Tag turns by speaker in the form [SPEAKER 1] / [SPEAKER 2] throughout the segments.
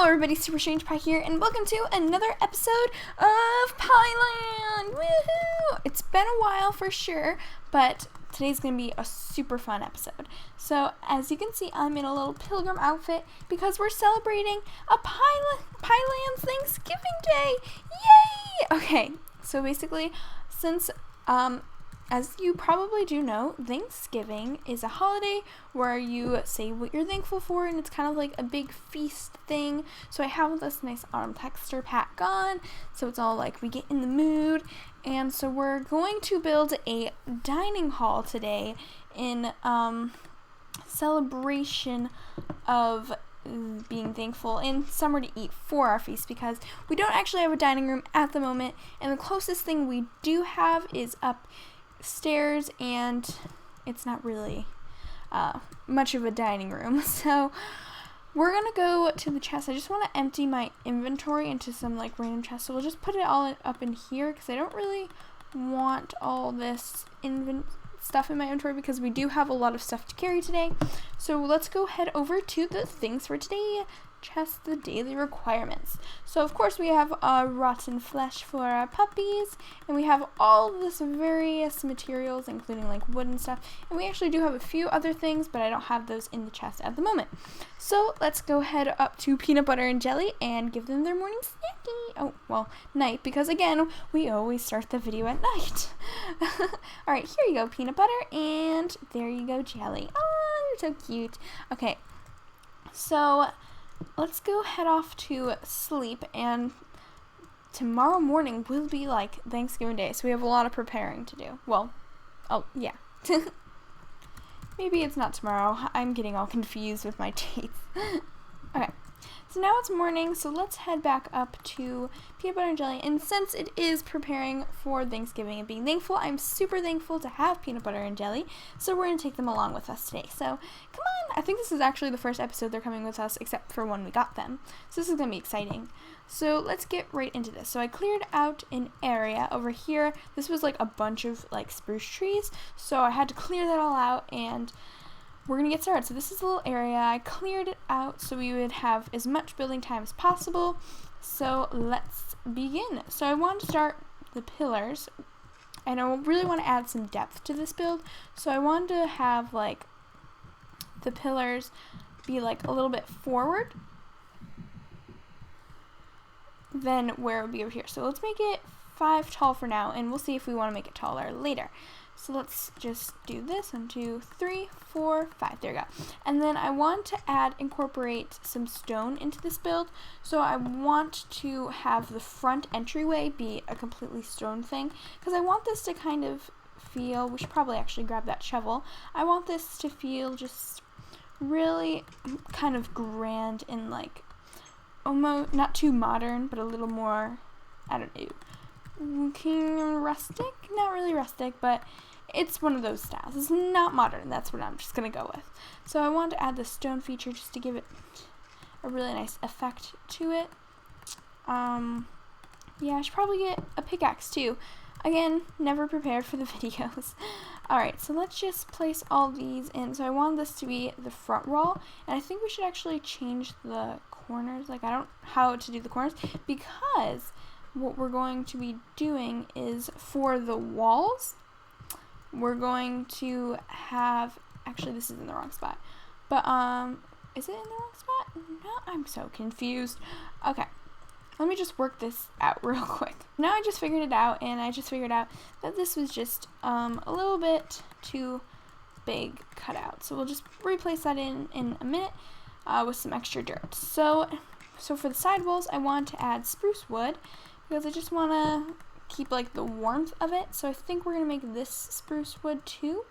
[SPEAKER 1] Hello everybody, SuperStrangePie here, and welcome to another episode of Pieland! Woohoo! It's been a while for sure, but today's going to be a super fun episode. So, as you can see, I'm in a little pilgrim outfit because we're celebrating a Pieland's Thanksgiving Day! Yay! Okay, so basically, since, as you probably do know, Thanksgiving is a holiday where you say what you're thankful for, and it's kind of like a big feast thing. So I have this nice autumn texture pack on, so it's all like we get in the mood. And so we're going to build a dining hall today in celebration of being thankful and somewhere to eat for our feast, because we don't actually have a dining room at the moment, and the closest thing we do have is upstairs, and it's not really much of a dining room. So we're gonna go to the chest. I just want to empty my inventory into some like random chests, so we'll just put it all up in here because I don't really want all this stuff in my inventory because we do have a lot of stuff to carry today. So let's go head over to the things for today. Chest, the daily requirements. So of course we have rotten flesh for our puppies, and we have all this various materials including like wood and stuff, and we actually do have a few other things, but I don't have those in the chest at the moment. So let's go head up to peanut butter and jelly and give them their morning snacky. Oh, well, night, because again we always start the video at night. Alright, here you go, peanut butter, and there you go, jelly. Oh, you're so cute. Okay, so let's go head off to sleep, and tomorrow morning will be like Thanksgiving Day, so we have a lot of preparing to do. Well, oh yeah. Maybe it's not tomorrow. I'm getting all confused with my dates. Okay, so now it's morning, so let's head back up to peanut butter and jelly, and since it is preparing for Thanksgiving and being thankful, I'm super thankful to have peanut butter and jelly, so we're going to take them along with us today. So, come on! I think this is actually the first episode they're coming with us, except for when we got them. So this is going to be exciting. So let's get right into this. So I cleared out an area over here. This was like a bunch of like spruce trees, so I had to clear that all out, and we're going to get started. So this is a little area. I cleared it out so we would have as much building time as possible. So let's begin. So I want to start the pillars, and I really want to add some depth to this build. So I wanted to have like the pillars be like a little bit forward than where it would be over here. So let's make it 5 tall for now, and we'll see if we want to make it taller later. So let's just do this. 1, 2, 3, 4, 5. There we go. And then I want to incorporate some stone into this build. So I want to have the front entryway be a completely stone thing, because I want this to kind of feel, we should probably actually grab that shovel. I want this to feel just really kind of grand and like almost not too modern, but a little more, I don't know, rustic? Not really rustic, but it's one of those styles. It's not modern, that's what I'm just gonna go with. So I wanted to add the stone feature just to give it a really nice effect to it. Yeah, I should probably get a pickaxe too. Again, never prepared for the videos. Alright, so let's just place all these in. So I want this to be the front wall, and I think we should actually change the corners. Like, I don't know how to do the corners, because what we're going to be doing is for the walls, we're going to have, actually this is in the wrong spot, but is it in the wrong spot? No, I'm so confused. Okay, let me just work this out real quick. Now I just figured it out, and I just figured out that this was just a little bit too big cut out, so we'll just replace that in a minute with some extra dirt. So for the side walls, I want to add spruce wood, because I just want to keep like the warmth of it. So I think we're going to make this spruce wood too.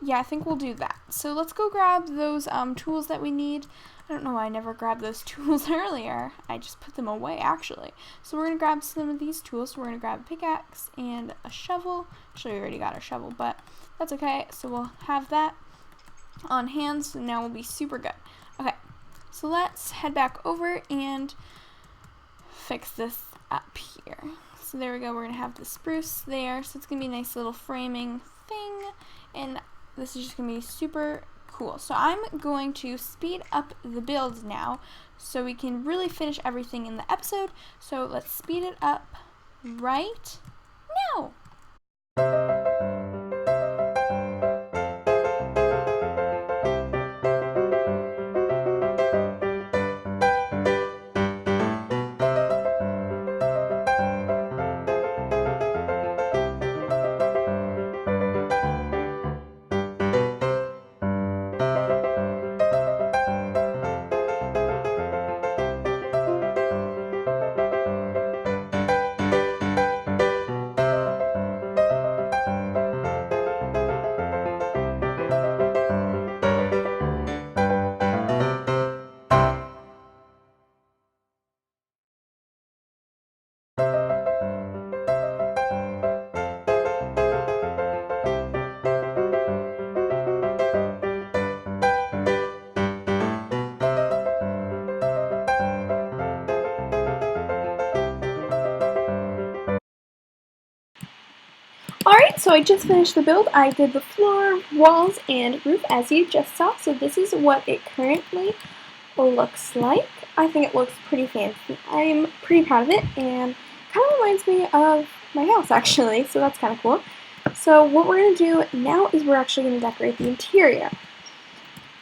[SPEAKER 1] Yeah, I think we'll do that. So let's go grab those tools that we need. I don't know why I never grabbed those tools earlier. I just put them away actually. So we're going to grab some of these tools. So we're going to grab a pickaxe and a shovel. Actually, we already got our shovel, but that's okay. So we'll have that on hand, so now we'll be super good. Okay, so let's head back over and fix this up here. So there we go, we're going to have the spruce there, so it's going to be a nice little framing thing, and this is just going to be super cool. So I'm going to speed up the build now so we can really finish everything in the episode. So let's speed it up right now. Alright, so I just finished the build. I did the floor, walls, and roof as you just saw. So this is what it currently looks like. I think it looks pretty fancy. I'm pretty proud of it, and kind of reminds me of my house actually, so that's kind of cool. So what we're going to do now is we're actually going to decorate the interior.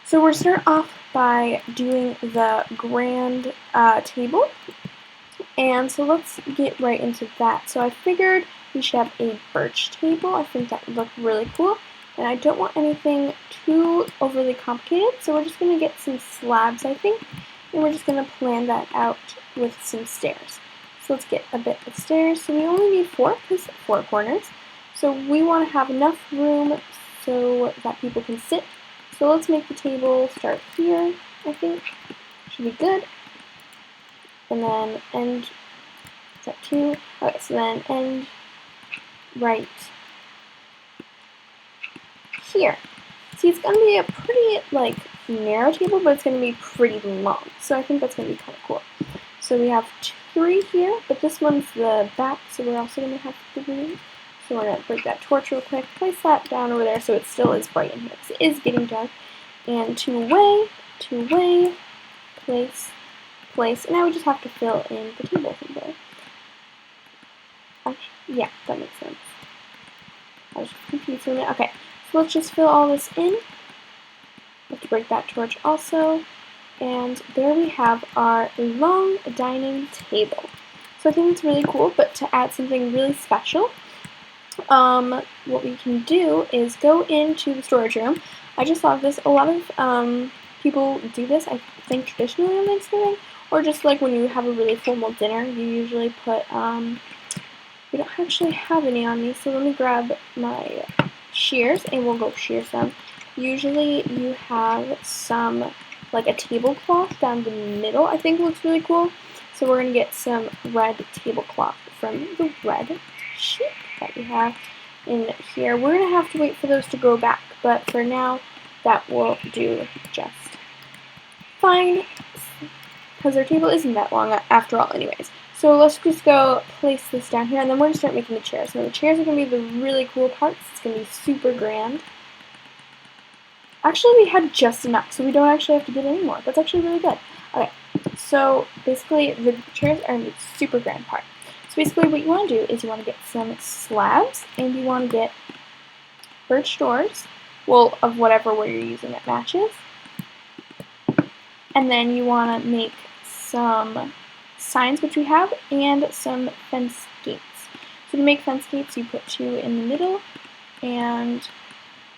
[SPEAKER 1] So we're going to start off by doing the grand table. And so let's get right into that. So I figured we should have a birch table. I think that would look really cool. And I don't want anything too overly complicated, so we're just going to get some slabs, I think. And we're just going to plan that out with some stairs. So let's get a bit of stairs. So we only need 4, because 4 corners. So we want to have enough room so that people can sit. So let's make the table start here, I think. Should be good. And then end, is that 2? Okay, so then end right here. See, it's going to be a pretty, like, narrow table, but it's going to be pretty long. So I think that's going to be kind of cool. So we have 3 here, but this one's the back, so we're also going to have 3. So we're going to break that torch real quick, place that down over there so it still is bright in here, because it is getting dark. And 2 away, place, and now we just have to fill in the table from there. Actually, yeah, that makes sense. I was just confused a minute. Okay, so let's just fill all this in. Have to break that torch also. And there we have our long dining table. So I think it's really cool, but to add something really special, what we can do is go into the storage room. I just thought of this. A lot of people do this, I think, traditionally on Thanksgiving, or just like when you have a really formal dinner, you usually put, we don't actually have any on me, so let me grab my shears and we'll go shear some. Usually you have some, like a tablecloth down the middle, I think looks really cool. So we're going to get some red tablecloth from the red sheet that we have in here. We're going to have to wait for those to grow back, but for now that will do just fine, because our table isn't that long after all anyways. So let's just go place this down here, and then we're going to start making the chairs. Now the chairs are going to be the really cool parts. It's going to be super grand. Actually, we had just enough, so we don't actually have to get any more. That's actually really good. Okay, so basically the chairs are the super grand part. So basically what you want to do is you want to get some slabs, and you want to get birch doors, well, of whatever wood you're using that matches. And then you want to make some signs, which we have, and some fence gates. So to make fence gates, you put 2 in the middle and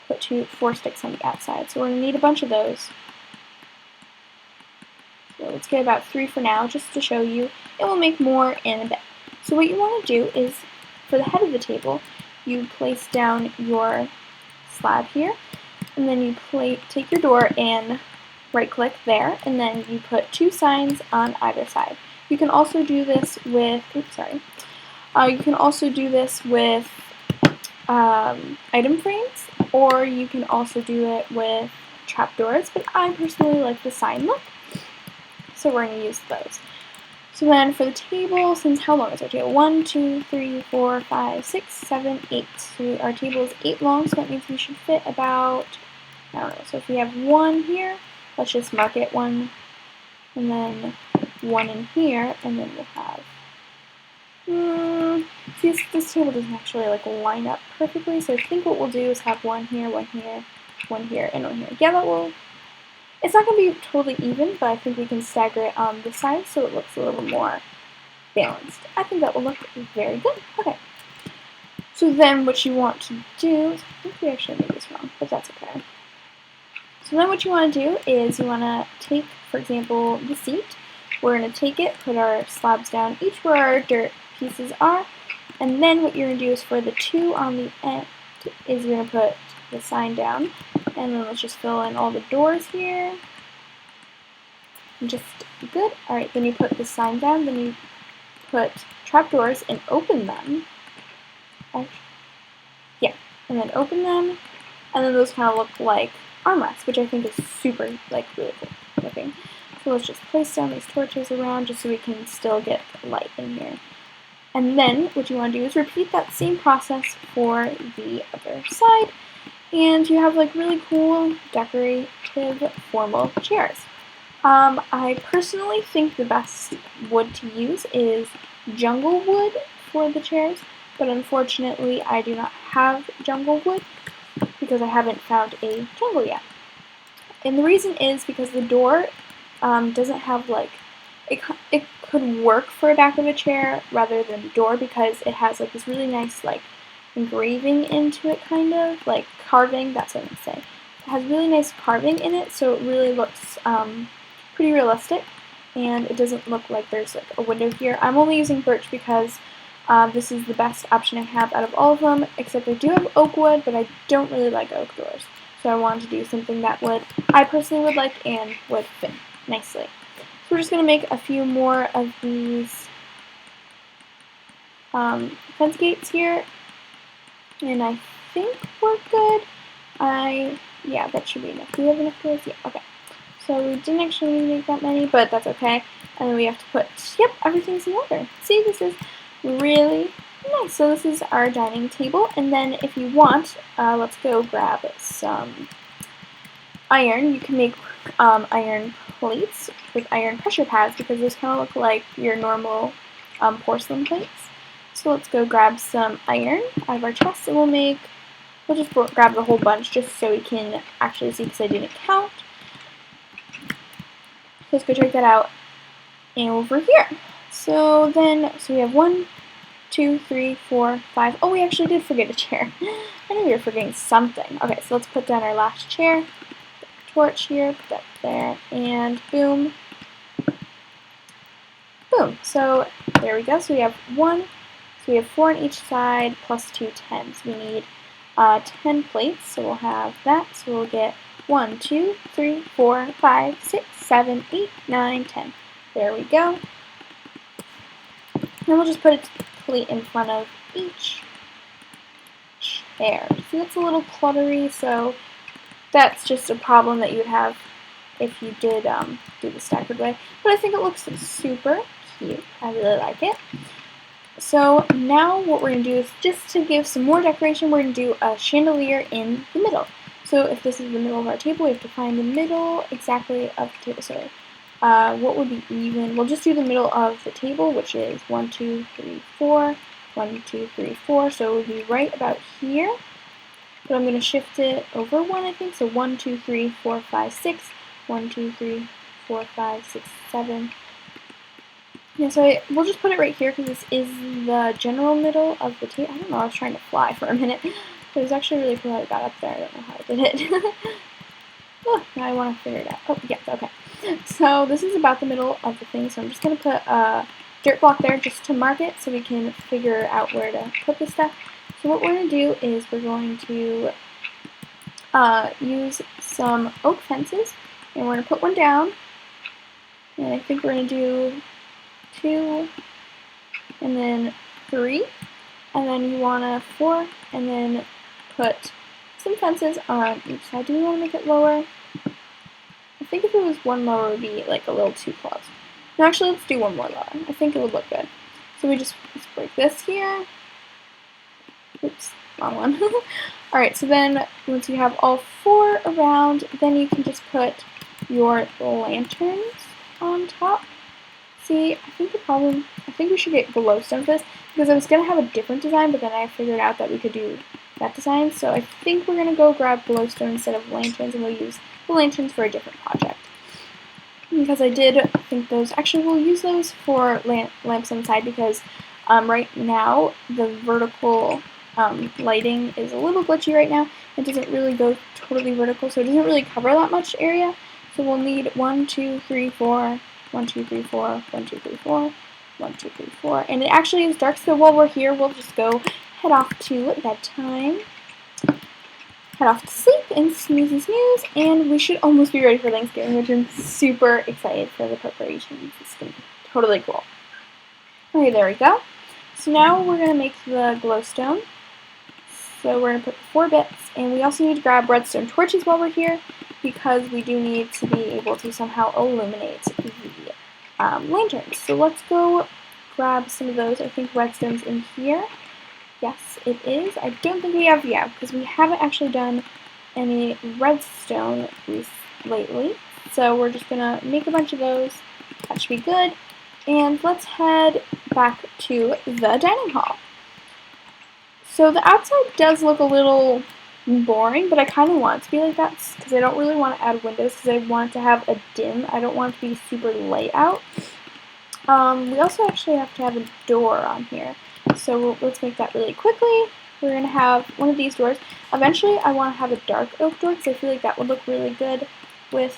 [SPEAKER 1] put 4 sticks on the outside. So we're going to need a bunch of those. So let's get about 3 for now, just to show you, and we'll make more in a bit. So what you want to do is, for the head of the table, you place down your slab here, and then you take your door and right-click there, and then you put 2 signs on either side. You can also do this with, you can also do this with item frames, or you can also do it with trapdoors, but I personally like the sign look, so we're going to use those. So then for the table, since how long is our table? 1, 2, 3, 4, 5, 6, 7, 8. So our table is 8 long, so that means we should fit about I don't know. So if we have 1 here, let's just mark it 1, and then 1 in here, and then we'll have. See, this table doesn't actually like line up perfectly, so I think what we'll do is have 1 here, 1 here, 1 here, and 1 here. Yeah, that will. It's not going to be totally even, but I think we can stagger it on this side so it looks a little more balanced. I think that will look very good. Okay. So then what you want to do, I think we actually made this wrong, but that's okay. So then what you want to do is you want to take, for example, the seat. We're going to take it, put our slabs down each where our dirt pieces are, and then what you're going to do is for the 2 on the end is you're going to put the sign down, and then let's just fill in all the doors here. Just good. Alright, then you put the sign down, then you put trapdoors and open them. Yeah, and then open them, and then those kind of look like armrests, which I think is super, like, really cool looking. So let's just place down these torches around just so we can still get light in here. And then what you want to do is repeat that same process for the other side, and you have like really cool decorative formal chairs. I personally think the best wood to use is jungle wood for the chairs, but unfortunately I do not have jungle wood because I haven't found a jungle yet. And the reason is because the door doesn't have like, it could work for a back of a chair rather than a door because it has like this really nice like engraving into it, kind of like carving, that's what I'm going to say. It has really nice carving in it, so it really looks pretty realistic, and it doesn't look like there's like a window here. I'm only using birch because this is the best option I have out of all of them, except I do have oak wood, but I don't really like oak doors. So I wanted to do something that I personally would like and would fit nicely. So we're just going to make a few more of these fence gates here, and I think we're good. Yeah, that should be enough. Do we have enough doors? Yeah, okay. So we didn't actually make that many, but that's okay. And then we have to put, yep, everything's in order. See, this is really nice. So this is our dining table, and then if you want, let's go grab some iron. You can make iron plates with iron pressure pads because those kind of look like your normal porcelain plates. So let's go grab some iron out of our chest, and we'll just grab the whole bunch just so we can actually see because I didn't count. Let's go check that out over here. So we have 1, 2, 3, 4, 5. Oh, we actually did forget a chair. I knew we were forgetting something. Okay, so let's put down our last chair. Torch here, put that there, and boom. Boom. So there we go. So we have 1. So we have 4 on each side plus 2 10s. We need 10 plates, so we'll have that. So we'll get 1, 2, 3, 4, 5, 6, 7, 8, 9, 10. There we go. And we'll just put a plate in front of each chair. See, that's a little cluttery, so that's just a problem that you would have if you did do the staggered way. But I think it looks super cute. I really like it. So now what we're going to do is just to give some more decoration, we're going to do a chandelier in the middle. So if this is the middle of our table, we have to find the middle exactly of the table. Sorry. What would be even? We'll just do the middle of the table, which is 1, 2, 3, 4. 1, 2, 3, 4. So it would be right about here. But I'm going to shift it over 1, I think. So 1, 2, 3, 4, 5, 6. 1, 2, 3, 4, 5, 6, 7. Yeah, so we'll just put it right here because this is the general middle of the table. I don't know, I was trying to fly for a minute. But it was actually really cool how it got up there. I don't know how I did it. Oh, now I want to figure it out. Oh, yes, okay. So this is about the middle of the thing. So I'm just going to put a dirt block there just to mark it so we can figure out where to put this stuff. So what we're going to do is we're going to use some oak fences. And we're going to put one down. And I think we're going to do 2, and then 3, and then you want to 4, and then put some fences on each side. Do we want to make it lower? I think if it was one lower, it would be like a little too close. No, actually, let's do one more lower. I think it would look good. So let's break this here. Oops, wrong one. Alright, so then once you have all 4 around, then you can just put your lanterns on top. See, I think we should get glowstone for this, because I was going to have a different design, but then I figured out that we could do that design, so I think we're going to go grab glowstone instead of lanterns, and we'll use the lanterns for a different project. Because I did think those, actually we'll use those for lamps inside, because right now the vertical lighting is a little glitchy right now. It doesn't really go totally vertical, so it doesn't really cover that much area. So we'll need 1, 2, 3, 4, 1, 2, 3, 4, 1, 2, 3, 4, 1, 2, 3, 4. And it actually is dark, so while we're here, we'll just go head off to bedtime. Head off to sleep and snooze, and we should almost be ready for Thanksgiving, which I'm super excited for the preparations. It's going to be totally cool. Okay, there we go. So now we're going to make the glowstone. So we're going to put 4 bits, and we also need to grab redstone torches while we're here, because we do need to be able to somehow illuminate the lanterns. So let's go grab some of those. I think redstone's in here. Yes, it is. I don't think we have, because we haven't actually done any redstone lately. So we're just going to make a bunch of those. That should be good. And let's head back to the dining hall. So the outside does look a little boring, but I kind of want it to be like that because I don't really want to add windows because I want to have a dim. I don't want it to be super light out. We also actually have to have a door on here. So let's make that really quickly. We're going to have one of these doors. Eventually I want to have a dark oak door because I feel like that would look really good with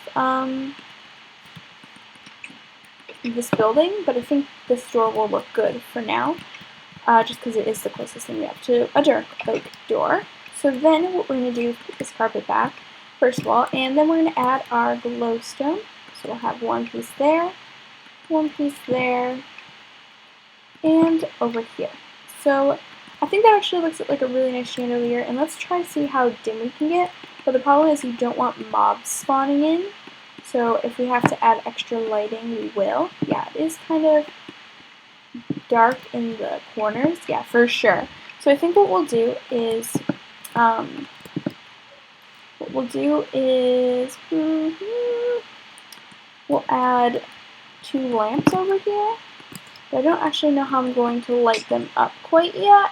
[SPEAKER 1] this building, but I think this door will look good for now. Just because it is the closest thing we have to a dark oak door. So then what we're going to do is put this carpet back, first of all, and then we're going to add our glowstone. So we'll have one piece there, and over here. So I think that actually looks like a really nice chandelier, and let's try to see how dim we can get. But the problem is you don't want mobs spawning in, so if we have to add extra lighting, we will. Yeah, it is kind of dark in the corners, yeah, for sure. So I think what we'll do is we'll add 2 lamps over here, but I don't actually know how I'm going to light them up quite yet.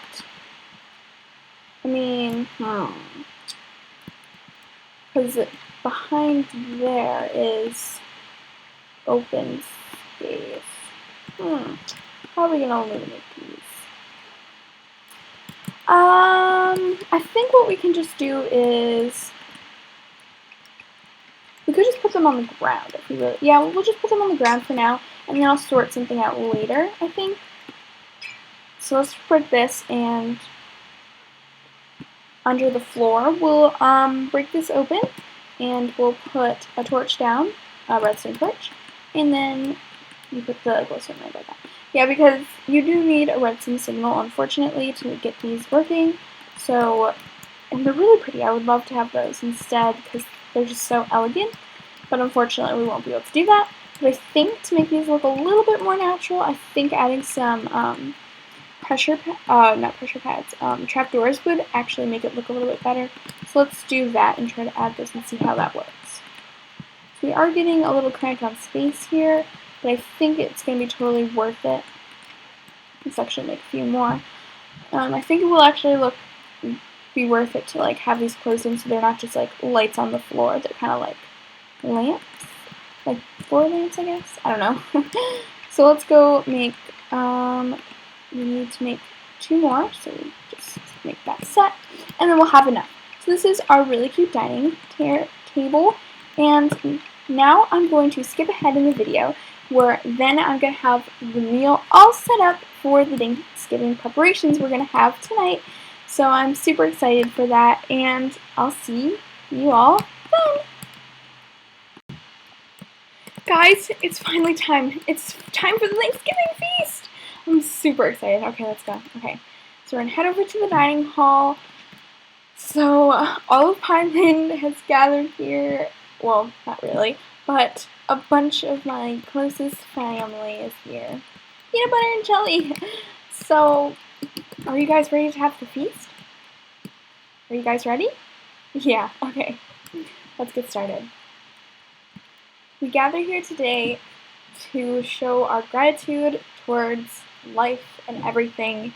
[SPEAKER 1] I mean, because behind there is open space. How are we going to illuminate these? I think what we can just do is we could just put them on the ground if we really. Yeah, we'll just put them on the ground for now, and then I'll sort something out later, I think. So let's put this, and under the floor, we'll break this open, and we'll put a torch down, a redstone torch, and then you put the glowstone right like that. Yeah, because you do need a redstone signal, unfortunately, to get these working. So, and they're really pretty. I would love to have those instead because they're just so elegant. But unfortunately, we won't be able to do that. But I think to make these look a little bit more natural, I think adding some trapdoors would actually make it look a little bit better. So let's do that and try to add this and see how that works. So we are getting a little cramped on space here, but I think it's going to be totally worth it. Let's actually make a few more. I think it will actually be worth it to like have these closed in so they're not just like lights on the floor. They're kind of like lamps, like 4 lamps, I guess. I don't know. So let's go make. We need to make 2 more, so we just make that set, and then we'll have enough. So this is our really cute dining table, and now I'm going to skip ahead in the video where then I'm going to have the meal all set up for the Thanksgiving preparations we're going to have tonight. So I'm super excited for that, and I'll see you all then. Guys, it's finally time. It's time for the Thanksgiving feast. I'm super excited. Okay, let's go. Okay, so we're going to head over to the dining hall. So all of Pineland has gathered here. Well, not really, but a bunch of my closest family is here. Peanut butter and jelly. So, are you guys ready to have the feast? Are you guys ready? Yeah, okay. Let's get started. We gather here today to show our gratitude towards life and everything.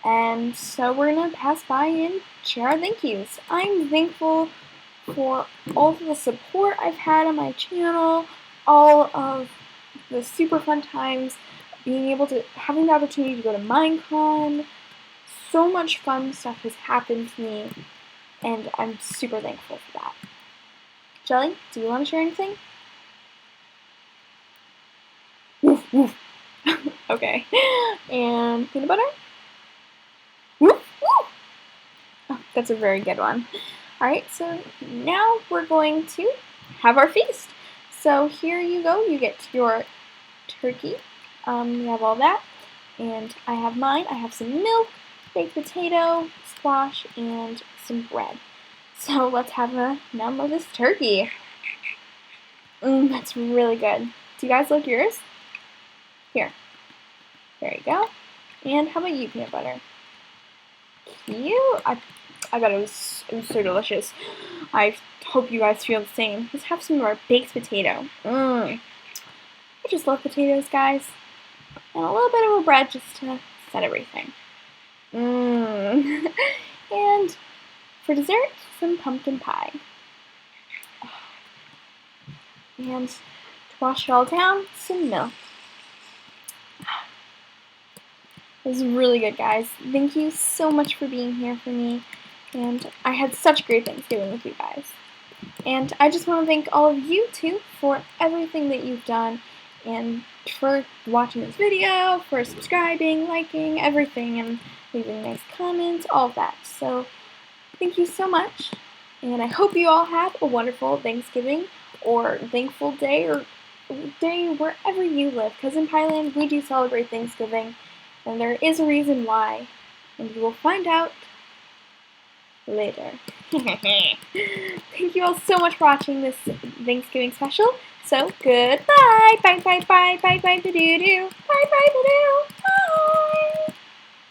[SPEAKER 1] And so we're going to pass by and share our thank yous. I'm thankful for all of the support I've had on my channel, all of the super fun times, having the opportunity to go to Minecon. So much fun stuff has happened to me, and I'm super thankful for that. Jelly, do you want to share anything? Woof, woof. Okay. And peanut butter? Woof, woof. Oh, that's a very good one. Alright, so now we're going to have our feast. So here you go, you get your turkey. You have all that. And I have mine. I have some milk, baked potato, squash, and some bread. So let's have a num of this turkey. That's really good. Do you guys like yours? Here. There you go. And how about you, peanut butter? Cute. I bet it was so delicious. I hope you guys feel the same. Let's have some of our baked potato. I just love potatoes, guys. And a little bit of a bread just to set everything. And for dessert, some pumpkin pie. And to wash it all down, some milk. It was really good, guys. Thank you so much for being here for me. And I had such a great Thanksgiving with you guys. And I just want to thank all of you, too, for everything that you've done. And for watching this video, for subscribing, liking, everything, and leaving nice comments, all of that. So, thank you so much. And I hope you all have a wonderful Thanksgiving, or thankful day, or day wherever you live. Because in Thailand, we do celebrate Thanksgiving. And there is a reason why, and you will find out later. Thank you all so much for watching this Thanksgiving special. So, goodbye! Bye, bye, bye, bye, bye, ba-doo-doo. Bye, bye, ba-doo.